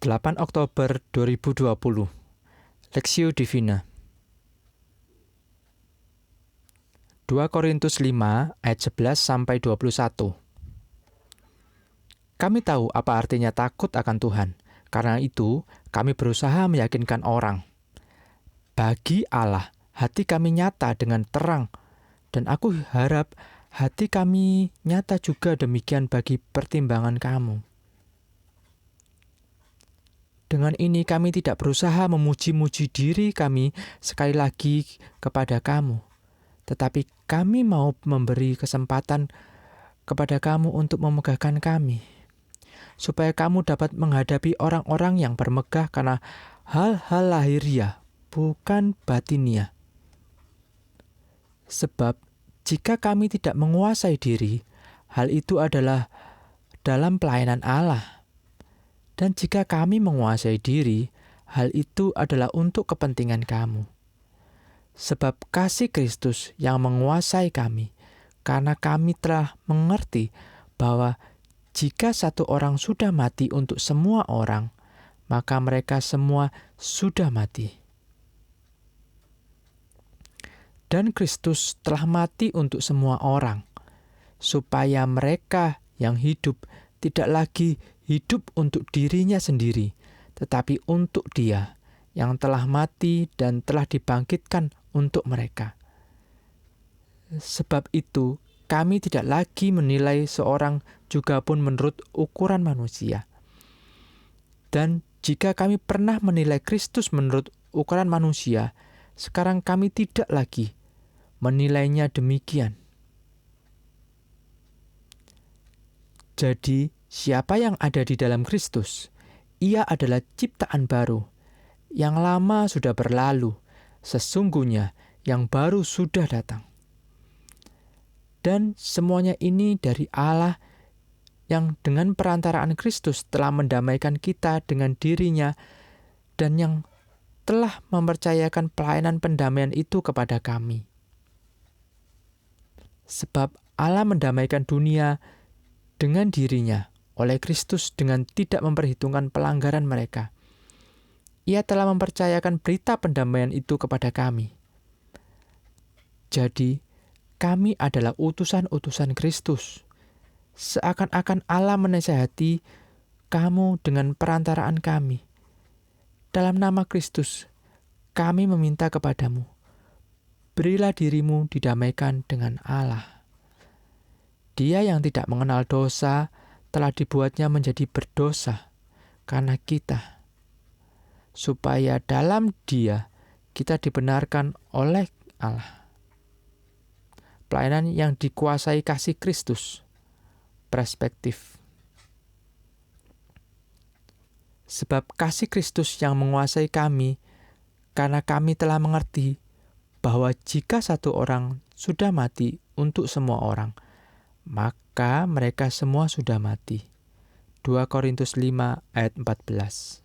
8 Oktober 2020. Lexio Divina. 2 Korintus 5 ayat 11 sampai 21. Kami tahu apa artinya takut akan Tuhan. Karena itu, kami berusaha meyakinkan orang. Bagi Allah, hati kami nyata dengan terang, dan aku harap hati kami nyata juga demikian bagi pertimbangan kamu. Dengan ini kami tidak berusaha memuji-muji diri kami sekali lagi kepada kamu. Tetapi kami mau memberi kesempatan kepada kamu untuk memegahkan kami. Supaya kamu dapat menghadapi orang-orang yang bermegah karena hal-hal lahiriah, bukan batinia. Sebab jika kami tidak menguasai diri, hal itu adalah dalam pelayanan Allah. Dan jika kami menguasai diri, hal itu adalah untuk kepentingan kamu. Sebab kasih Kristus yang menguasai kami, karena kami telah mengerti bahwa jika satu orang sudah mati untuk semua orang, maka mereka semua sudah mati. Dan Kristus telah mati untuk semua orang, supaya mereka yang hidup tidak lagi hidup untuk dirinya sendiri, tetapi untuk Dia yang telah mati dan telah dibangkitkan untuk mereka. Sebab itu, kami tidak lagi menilai seorang juga pun menurut ukuran manusia. Dan jika kami pernah menilai Kristus menurut ukuran manusia, sekarang kami tidak lagi menilainya demikian. Jadi, siapa yang ada di dalam Kristus, ia adalah ciptaan baru. Yang lama sudah berlalu, sesungguhnya yang baru sudah datang. Dan semuanya ini dari Allah yang dengan perantaraan Kristus telah mendamaikan kita dengan dirinya dan yang telah mempercayakan pelayanan pendamaian itu kepada kami. Sebab Allah mendamaikan dunia dengan dirinya oleh Kristus dengan tidak memperhitungkan pelanggaran mereka. Ia telah mempercayakan berita pendamaian itu kepada kami. Jadi, kami adalah utusan-utusan Kristus. Seakan-akan Allah menasihati kamu dengan perantaraan kami. Dalam nama Kristus, kami meminta kepadamu, berilah dirimu didamaikan dengan Allah. Dia yang tidak mengenal dosa telah dibuatnya menjadi berdosa karena kita, supaya dalam Dia kita dibenarkan oleh Allah. Pelayanan yang dikuasai kasih Kristus. Perspektif. Sebab kasih Kristus yang menguasai kami, karena kami telah mengerti bahwa jika satu orang sudah mati untuk semua orang, maka mereka semua sudah mati. 2 Korintus 5 ayat 14.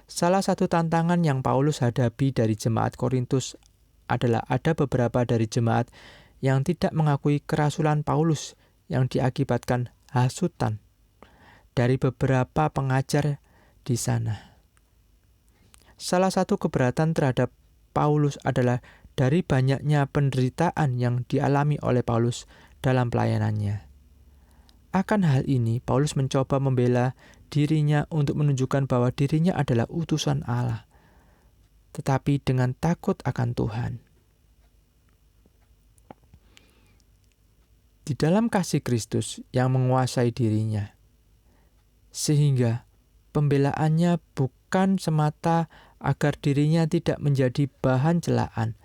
Salah satu tantangan yang Paulus hadapi dari jemaat Korintus adalah ada beberapa dari jemaat yang tidak mengakui kerasulan Paulus yang diakibatkan hasutan dari beberapa pengajar di sana. Salah satu keberatan terhadap Paulus adalah dari banyaknya penderitaan yang dialami oleh Paulus dalam pelayanannya. Akan hal ini, Paulus mencoba membela dirinya untuk menunjukkan bahwa dirinya adalah utusan Allah, tetapi dengan takut akan Tuhan. Di dalam kasih Kristus yang menguasai dirinya, sehingga pembelaannya bukan semata agar dirinya tidak menjadi bahan celaan,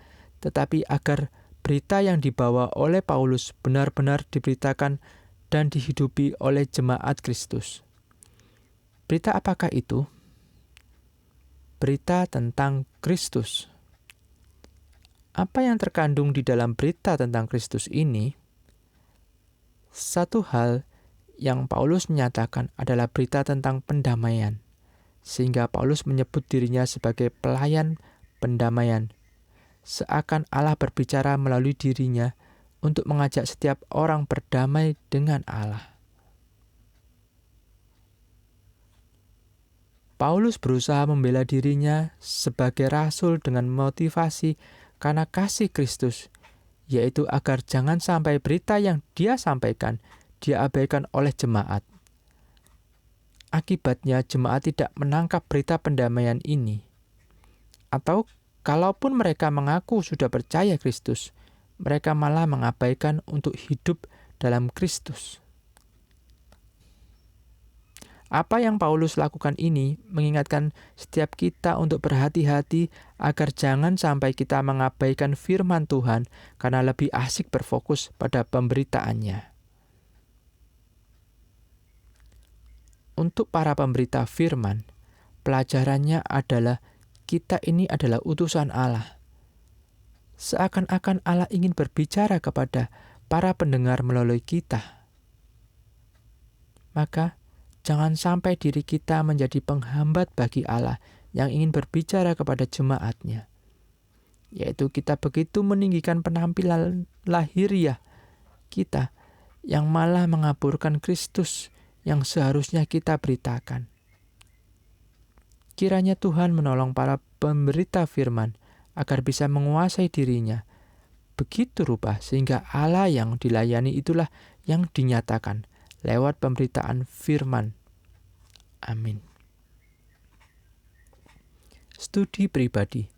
tetapi agar berita yang dibawa oleh Paulus benar-benar diberitakan dan dihidupi oleh jemaat Kristus. Berita apakah itu? Berita tentang Kristus. Apa yang terkandung di dalam berita tentang Kristus ini? Satu hal yang Paulus menyatakan adalah berita tentang pendamaian, sehingga Paulus menyebut dirinya sebagai pelayan pendamaian. Seakan Allah berbicara melalui dirinya untuk mengajak setiap orang berdamai dengan Allah. Paulus berusaha membela dirinya sebagai rasul dengan motivasi karena kasih Kristus, yaitu agar jangan sampai berita yang dia sampaikan diabaikan oleh jemaat. Akibatnya jemaat tidak menangkap berita pendamaian ini. Atau kalaupun mereka mengaku sudah percaya Kristus, mereka malah mengabaikan untuk hidup dalam Kristus. Apa yang Paulus lakukan ini mengingatkan setiap kita untuk berhati-hati agar jangan sampai kita mengabaikan firman Tuhan karena lebih asik berfokus pada pemberitaannya. Untuk para pemberita firman, pelajarannya adalah kita ini adalah utusan Allah. Seakan-akan Allah ingin berbicara kepada para pendengar melalui kita. Maka, jangan sampai diri kita menjadi penghambat bagi Allah yang ingin berbicara kepada jemaatnya. Yaitu kita begitu meninggikan penampilan lahiriah kita yang malah mengaburkan Kristus yang seharusnya kita beritakan. Kiranya Tuhan menolong para pemberita firman agar bisa menguasai dirinya begitu rupa sehingga Allah yang dilayani itulah yang dinyatakan lewat pemberitaan firman. Amin. Studi pribadi.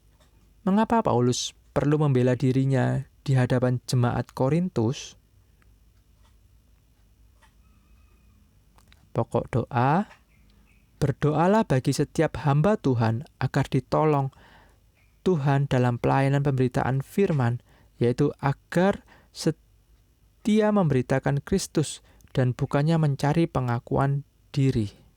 Mengapa Paulus perlu membela dirinya di hadapan jemaat Korintus? Pokok doa, berdoalah bagi setiap hamba Tuhan agar ditolong Tuhan dalam pelayanan pemberitaan firman, yaitu agar setia memberitakan Kristus dan bukannya mencari pengakuan diri.